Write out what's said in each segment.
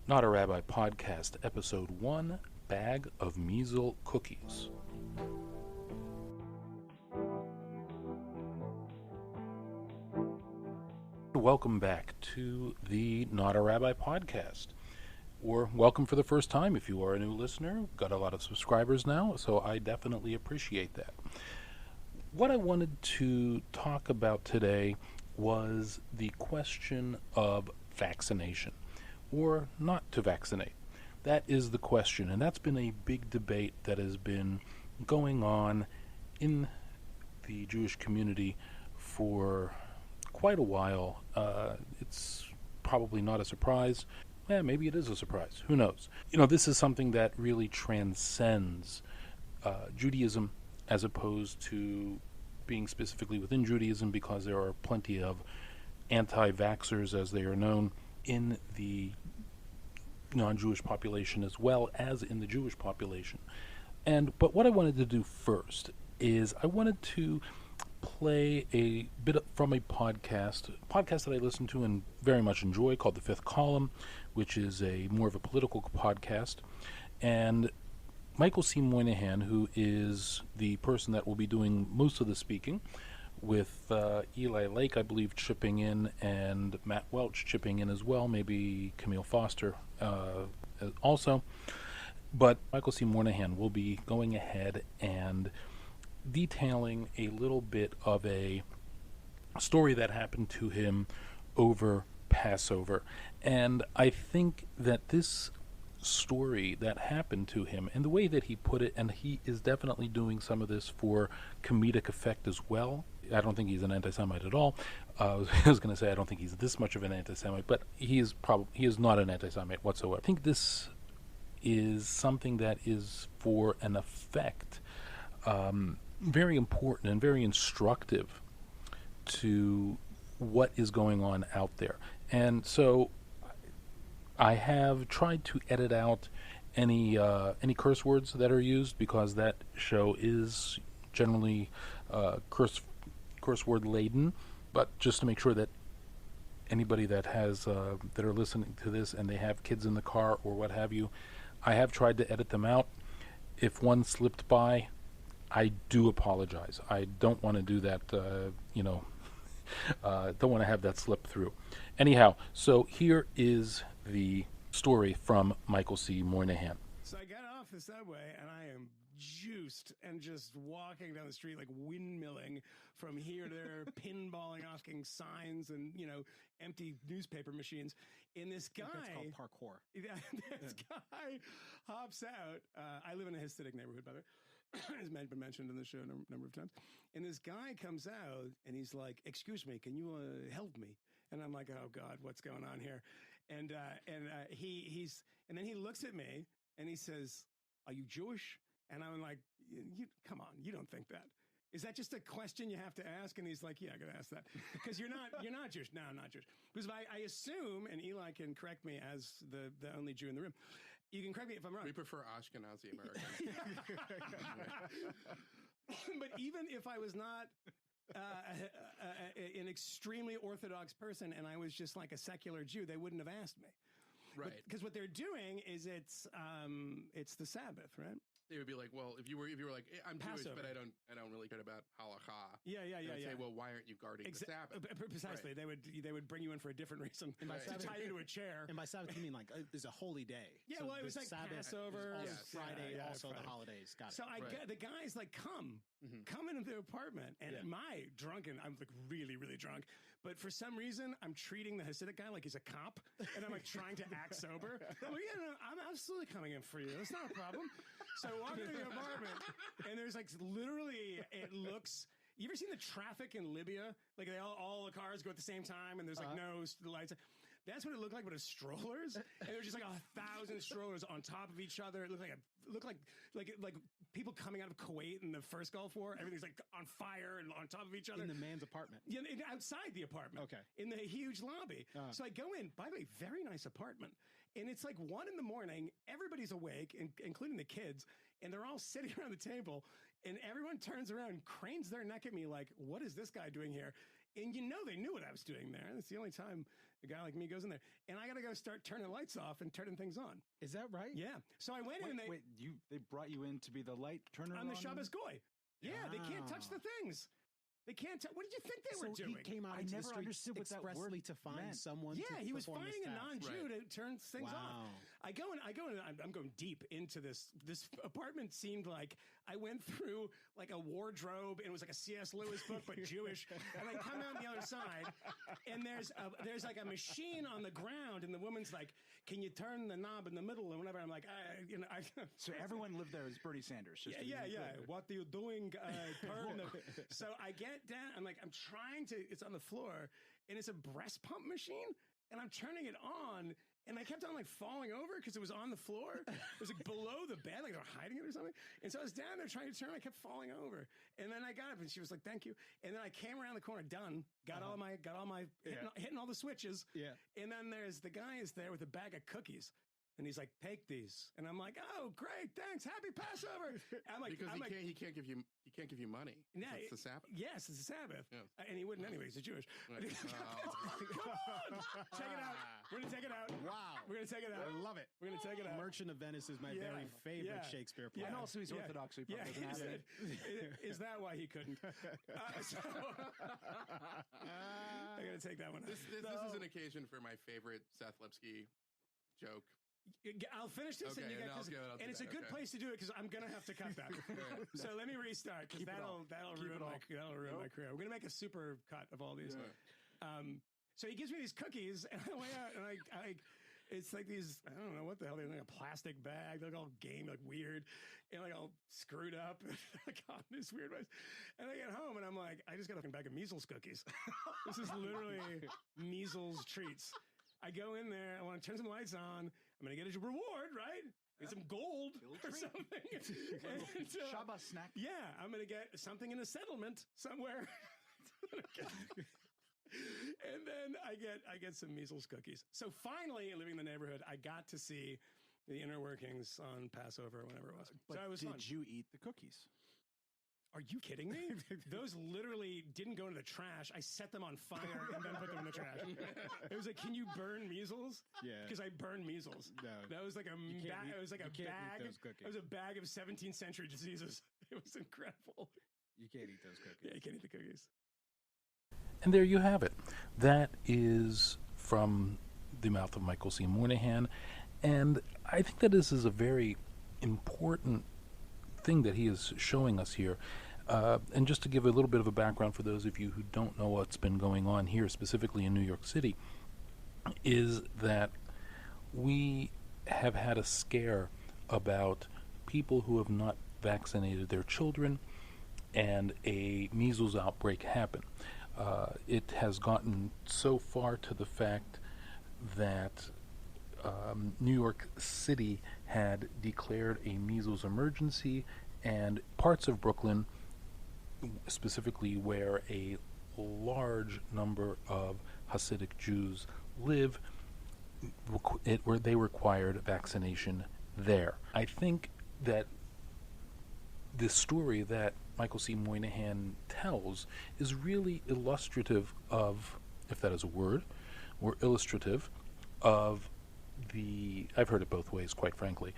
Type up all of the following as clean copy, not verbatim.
Not a Rabbi Podcast, Episode 1, Bag of Measle Cookies. Welcome back to the Not a Rabbi Podcast. Or welcome for the first time if you are a new listener. Got a lot of subscribers now, so I definitely appreciate that. What I wanted to talk about today was the question of vaccination, or not to vaccinate. That is the question, and that's been a big debate that has been going on in the Jewish community for quite a while. It's probably not a surprise. Maybe it is a surprise. Who knows? This is something that really transcends Judaism as opposed to being specifically within Judaism, because there are plenty of anti-vaxxers, as they are known, in the non-Jewish population as well as in the Jewish population. But what I wanted to do first is I wanted to play a bit from a podcast that I listen to and very much enjoy, called The Fifth Column, which is a more of a political podcast. And Michael C. Moynihan, who is the person that will be doing most of the speaking, with Eli Lake, I believe, chipping in, and Matt Welch chipping in as well, maybe Camille Foster also. But Michael C. Moynihan will be going ahead and detailing a little bit of a story that happened to him over Passover. And I think that this story that happened to him, and the way that he put it, and he is definitely doing some of this for comedic effect as well. I don't think he's an anti-Semite at all. I was going to say I don't think he's this much of an anti-Semite, but he is not an anti-Semite whatsoever. I think this is something that is for an effect, very important and very instructive to what is going on out there. And so I have tried to edit out any curse words that are used, because that show is generally curse word laden. But just to make sure that anybody that has that are listening to this and they have kids in the car or what have you, I have tried to edit them out. If one slipped by, I do apologize. I don't want to do that. Don't want to have that slip through. Anyhow, so here is the story from Michael C. Moynihan. So I got off the subway and I am juiced and just walking down the street, like windmilling from here to there, pinballing, asking signs and, empty newspaper machines. And this guy, that's called parkour. This guy hops out. I live in a Hasidic neighborhood, by the way. Has been mentioned in the show a number of times. And this guy comes out and he's like, "Excuse me, can you help me?" And I'm like, "Oh God, what's going on here?" And then he looks at me and he says, "Are you Jewish?" And I'm like, "Come on, you don't think that? Is that just a question you have to ask?" And he's like, "Yeah, I got to ask that because you're not Jewish." "No, I'm not Jewish." Because I assume, and Eli can correct me as the only Jew in the room. You can correct me if I'm wrong. We prefer Ashkenazi American. But even if I was not an extremely Orthodox person and I was just like a secular Jew, they wouldn't have asked me. Right. Because what they're doing is it's the Sabbath, right? They would be like, well, if you were like, I'm Passover. Jewish, but I don't really care about halakha. Yeah. Say, well, why aren't you guarding the Sabbath? Precisely. Right. They would bring you in for a different reason. And by Sabbath, tie you to a chair. And by Sabbath, you mean like it's a holy day. Yeah, so well, it was like Sabbath Passover, Friday, also Friday. The holidays. Got it. So the guy's like, come into the apartment, and my drunken, I'm like really, really drunk. But for some reason, I'm treating the Hasidic guy like he's a cop, and I'm like trying to act sober. I'm like, yeah, no, I'm absolutely coming in for you. It's not a problem. So I walk into the apartment, and there's like literally, it looks. You ever seen the traffic in Libya? Like all the cars go at the same time, and there's like no lights. That's what it looked like, but it's strollers, and there's just like 1,000 strollers on top of each other. It looked like people coming out of Kuwait in the first Gulf War. Everything's like on fire and on top of each other. In the man's apartment. Yeah, outside the apartment. Okay. In the huge lobby. So I go in. By the way, very nice apartment. And it's like 1 a.m. Everybody's awake, including the kids, and they're all sitting around the table. And everyone turns around and cranes their neck at me like, "What is this guy doing here?" And they knew what I was doing there. It's the only time A guy like me goes in there, and I got to go start turning lights off and turning things on. Is that right? Yeah. So I went in and they brought you in to be the light turner? I'm the Shabbos goy. Yeah, they can't touch the things. They can't tell. What did you think they were doing? He came out into the street expressly to find someone. Yeah, to he was perform finding this a task. non-Jew to turn things off. I go in. I'm going deep into this. This apartment seemed like I went through like a wardrobe, and it was like a C.S. Lewis book, but Jewish. And I come out on the other side, and there's like a machine on the ground, and the woman's like, "Can you turn the knob in the middle?" And whatever. I'm like, So everyone lived there as Bernie Sanders. Just yeah. What are you doing? Turn the. So I get down. I'm trying to. It's on the floor, and it's a breast pump machine, and I'm turning it on. And I kept on like falling over because it was on the floor. It was like below the bed, like they were hiding it or something. And so I was down there trying to turn. I kept falling over. And then I got up and she was like, "Thank you." And then I came around the corner, done, got all my hitting all the switches. Yeah. And then there's the guy is there with a bag of cookies. And he's like, "Take these." And I'm like, "Oh, great, thanks, happy Passover." I'm like, because he can't give you money. No, it's the Sabbath. Yes, it's the Sabbath, yes. And he wouldn't anyway. He's a Jewish. Right. Come on, check it out. We're gonna take it out. Wow, we're gonna take it out. I love it. We're gonna take it out. Merchant of Venice is my very favorite Shakespeare play. And also he's Orthodox, so he probably doesn't have it. Is that why he couldn't? So, I gotta take that one out. This is an occasion for my favorite Seth Lipsky joke. I'll finish this, okay, and it's a good place to do it because I'm gonna have to cut that. So let me restart because that'll ruin my career. We're gonna make a super cut of all these. Yeah. So he gives me these cookies, and I went out, and I it's like these, I don't know what the hell they're like, a plastic bag, they look all game, like weird, and like all screwed up, like on this weird way. And I get home, and I'm like, I just got a bag of measles cookies. This is literally measles treats. I go in there, I want to turn some lights on. I'm going to get a reward, right? Get some gold or something. And, Shabbos snack. Yeah, I'm going to get something in a settlement somewhere. And then I get some measles cookies. So finally, living in the neighborhood, I got to see the inner workings on Passover or whenever it was. But so it was did fun. you eat the cookies? Are you kidding me? Those literally didn't go into the trash. I set them on fire and then put them in the trash. It was like, "Can you burn measles?" Yeah. Because I burned measles. No. That was like it was like a bag. It was a bag of 17th century diseases. It was incredible. You can't eat those cookies. Yeah, you can't eat the cookies. And there you have it. That is from the mouth of Michael C. Moynihan. And I think that this is a very important thing that he is showing us here. And just to give a little bit of a background for those of you who don't know what's been going on here, specifically in New York City, is that we have had a scare about people who have not vaccinated their children, and a measles outbreak happened. It has gotten so far to the fact that New York City had declared a measles emergency, and parts of Brooklyn, specifically where a large number of Hasidic Jews live, where they required vaccination there. I think that the story that Michael C. Moynihan tells is really illustrative of, if that is a word, or illustrative of I've heard it both ways, quite frankly.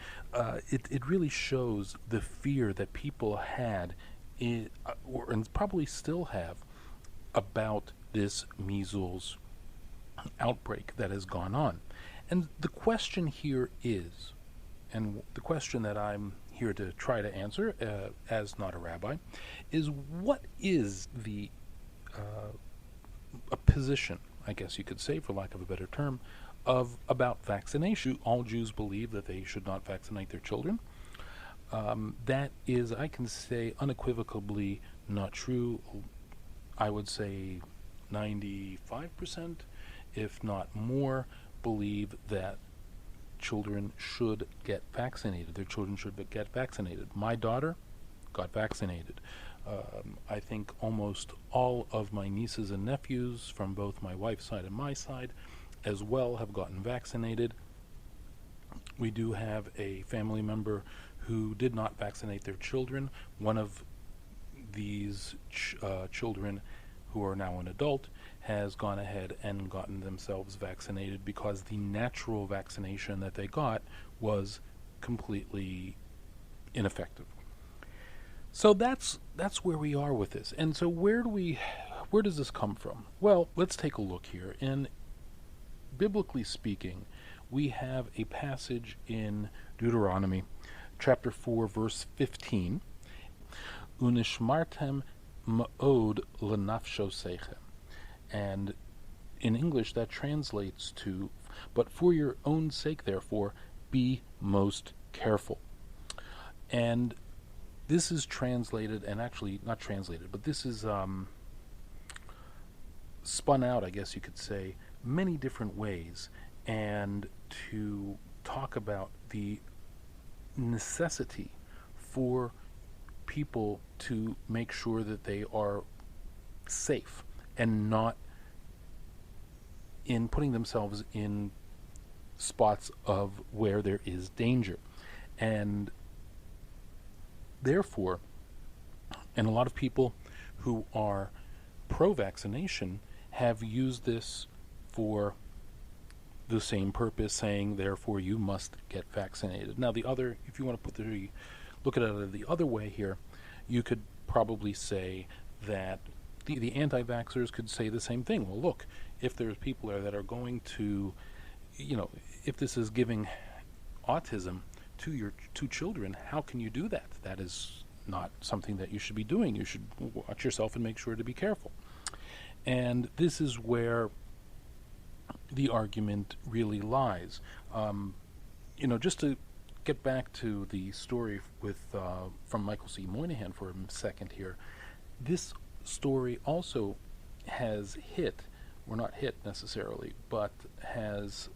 It really shows the fear that people had, and probably still have, about this measles outbreak that has gone on. And the question here is, and the question that I'm here to try to answer, as not a rabbi, is what is the a position, I guess you could say, for lack of a better term, about vaccination. All Jews believe that they should not vaccinate their children. That is, I can say, unequivocally not true. I would say 95%, if not more, believe that children should get vaccinated. Their children should get vaccinated. My daughter got vaccinated. I think almost all of my nieces and nephews from both my wife's side and my side as well have gotten vaccinated. We do have a family member who did not vaccinate their children. One of these children who are now an adult, has gone ahead and gotten themselves vaccinated because the natural vaccination that they got was completely ineffective. So that's where we are with this. And so where does this come from? Well, let's take a look here. And biblically speaking, we have a passage in Deuteronomy chapter 4 verse 15. Unishmartem ma'od lenafshosechem. And in English that translates to, but for your own sake therefore be most careful. And this is translated, and actually not translated, but this is spun out, I guess you could say, many different ways, and to talk about the necessity for people to make sure that they are safe and not in putting themselves in spots of where there is danger. And therefore, and a lot of people who are pro-vaccination have used this for the same purpose, saying, therefore, you must get vaccinated. Now, if you want to look at it the other way here, you could probably say that the anti-vaxxers could say the same thing. Well, look, if there's people there that are going to, if this is giving autism to your two children, how can you do that? That is not something that you should be doing. You should watch yourself and make sure to be careful. And this is where the argument really lies. Just to get back to the story from Michael C. Moynihan for a second here, this story also has not hit necessarily, but has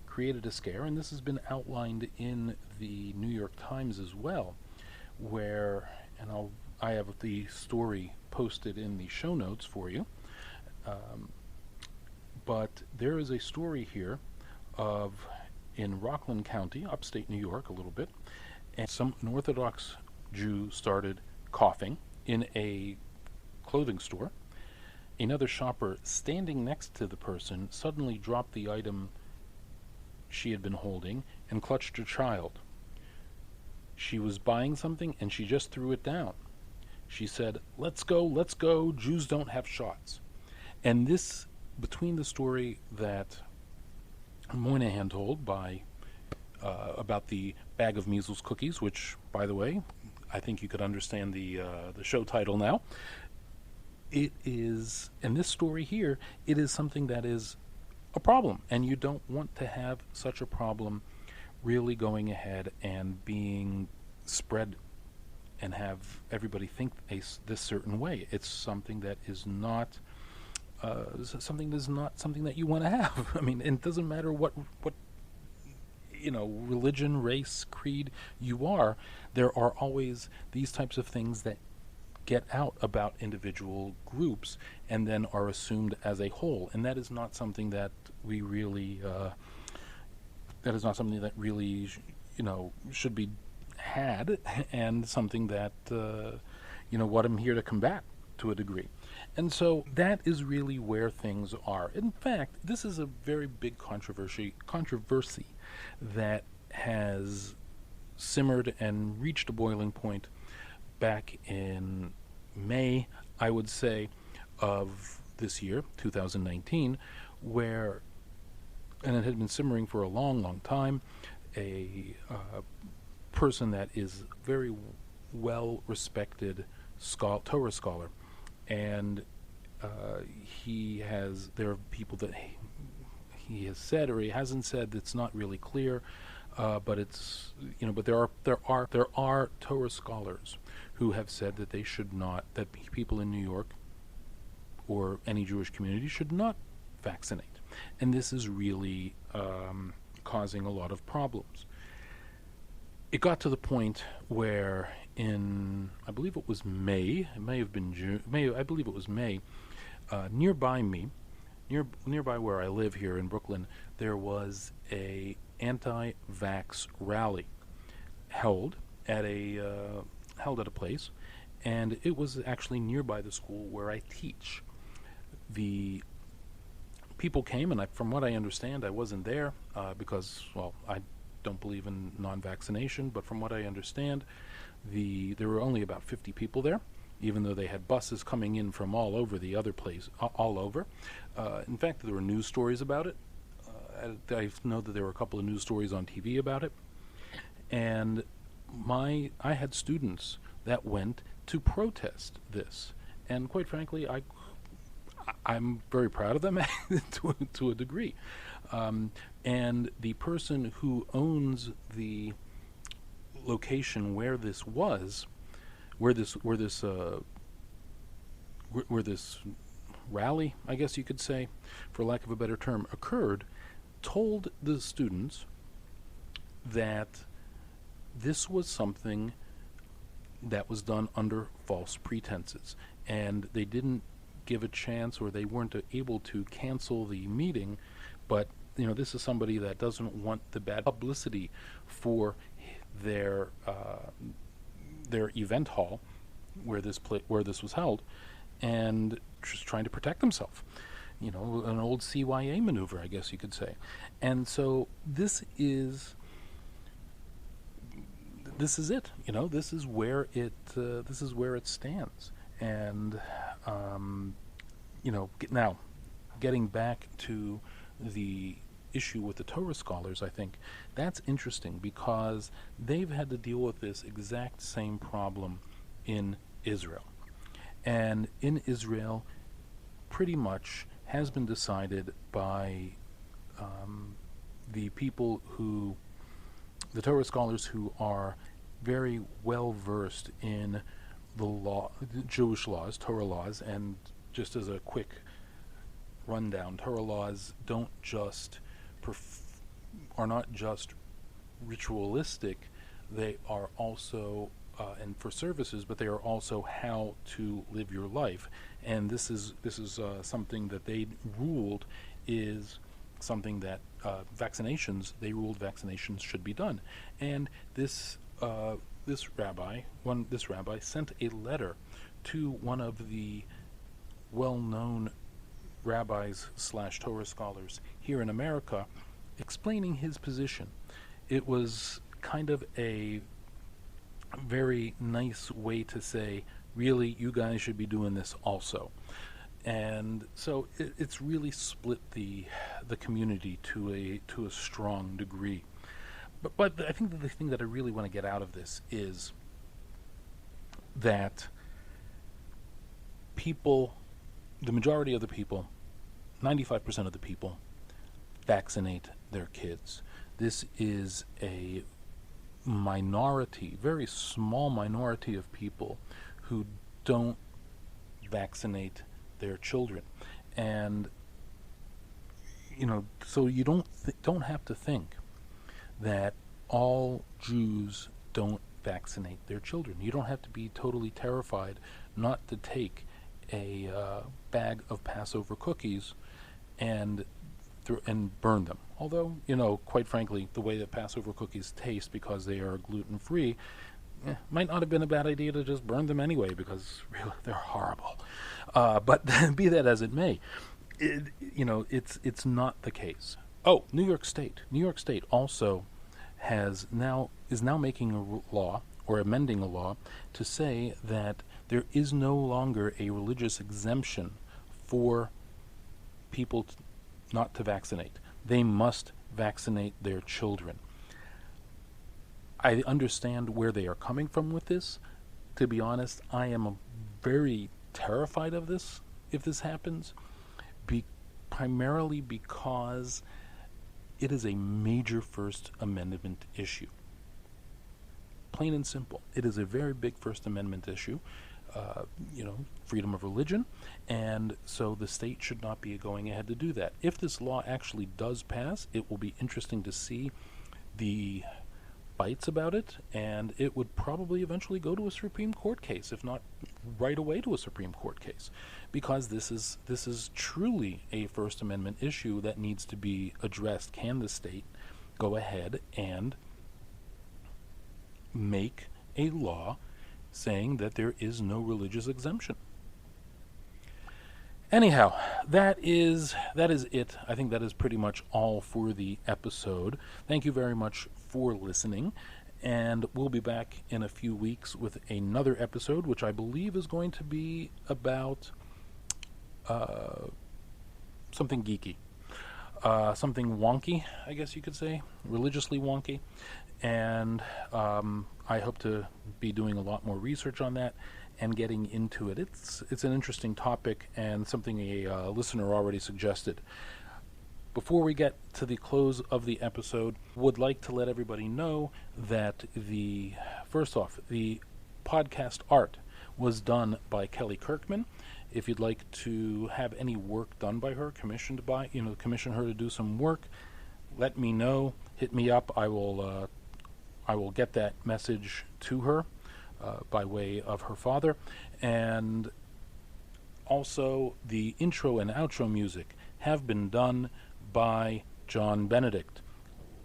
created a scare, and this has been outlined in the New York Times as well, where, and I have the story posted in the show notes for you, but there is a story here in Rockland County, upstate New York a little bit, and an Orthodox Jew started coughing in a clothing store. Another shopper standing next to the person suddenly dropped the item she had been holding and clutched her child. She was buying something and she just threw it down. She said, let's go, Jews don't have shots. And this, between the story that Moynihan told about the bag of measles cookies, which, by the way, I think you could understand the show title now. It is, and this story here, it is something that is a problem, and you don't want to have such a problem really going ahead and being spread and have everybody think this certain way. It's something that is not something that you want to have. I mean, it doesn't matter what religion, race, creed you are. There are always these types of things that get out about individual groups and then are assumed as a whole, and that is not something that we really should be had, and something that what I'm here to combat to a degree. And so that is really where things are. In fact, this is a very big controversy that has simmered and reached a boiling point back in May, I would say, of this year, 2019, where, and it had been simmering for a long, long time, a person that is very well-respected Torah scholar, and there are people that he has said or he hasn't said that's not really clear, but it's but there are Torah scholars who have said that they should not, that people in New York or any Jewish community should not vaccinate, and this is really causing a lot of problems. It got to the point where in, I believe it was May, it may have been June, I believe it was May, nearby where I live here in Brooklyn, there was a anti-vax rally held at a place, and it was actually nearby the school where I teach. The people came, and from what I understand, I wasn't there because, well, I don't believe in non-vaccination, but from what I understand, there were only about 50 people there, even though they had buses coming in from all over the other place, all over. In fact, there were news stories about it. I know that there were a couple of news stories on TV about it. And I had students that went to protest this. And quite frankly, I'm very proud of them to a degree. And the person who owns the location where this rally, I guess you could say, for lack of a better term, occurred, told the students that this was something that was done under false pretenses, and they didn't give a chance, or they weren't able to cancel the meeting. But this is somebody that doesn't want the bad publicity for their event hall where this was held, and just trying to protect himself. An old CYA maneuver, I guess you could say. And so this is it. This is where it stands. And now getting back to the issue with the Torah scholars, I think that's interesting because they've had to deal with this exact same problem in Israel. And in Israel, pretty much has been decided by the Torah scholars who are very well versed in the Jewish laws, Torah laws. And just as a quick rundown, Torah laws are not just ritualistic; they are also and for services, but they are also how to live your life. And this is something that they ruled is something that vaccinations should be done. And this rabbi sent a letter to one of the well-known rabbis / Torah scholars here in America, explaining his position. It was kind of a very nice way to say, really, you guys should be doing this also. And so it's really split the community to a strong degree. But I think that the thing that I really want to get out of this is that the majority of the people, 95% of the people, vaccinate their kids. This is a minority, very small minority of people who don't vaccinate their children. And so you don't have to think that all Jews don't vaccinate their children. You don't have to be totally terrified not to take a bag of Passover cookies and burn them. Although, quite frankly, the way that Passover cookies taste, because they are gluten-free, might not have been a bad idea to just burn them anyway, because really they're horrible. But be that as it may, it's not the case. Oh, New York State also is now making a law, or amending a law, to say that there is no longer a religious exemption for people not to vaccinate. They must vaccinate their children. I understand where they are coming from with this. To be honest, I am very terrified of this if this happens, primarily because it is a major First Amendment issue. Plain and simple. It is a very big First Amendment issue. Freedom of religion, and so the state should not be going ahead to do that. If this law actually does pass, it will be interesting to see the bites about it, and it would probably eventually go to a Supreme Court case, if not right away to a Supreme Court case, because this is truly a First Amendment issue that needs to be addressed. Can the state go ahead and make a law saying that there is no religious exemption. Anyhow, that is it. I think that is pretty much all for the episode. Thank you very much for listening, and we'll be back in a few weeks with another episode, which I believe is going to be about something geeky, something wonky, I guess you could say, religiously wonky, and I hope to be doing a lot more research on that and getting into it. It's an interesting topic and something a listener already suggested. Before we get to the close of the episode, would like to let everybody know that first off, the podcast art was done by Kelly Kirkman. If you'd like to have any work done by her, commission her to do some work, let me know. Hit me up. I will get that message to her by way of her father. And also, the intro and outro music have been done by John Benedict.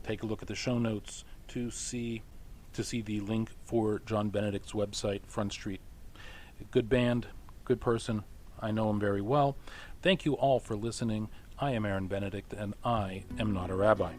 Take a look at the show notes to see the link for John Benedict's website, Front Street. Good band, good person. I know him very well. Thank you all for listening. I am Aaron Benedict, and I am not a rabbi.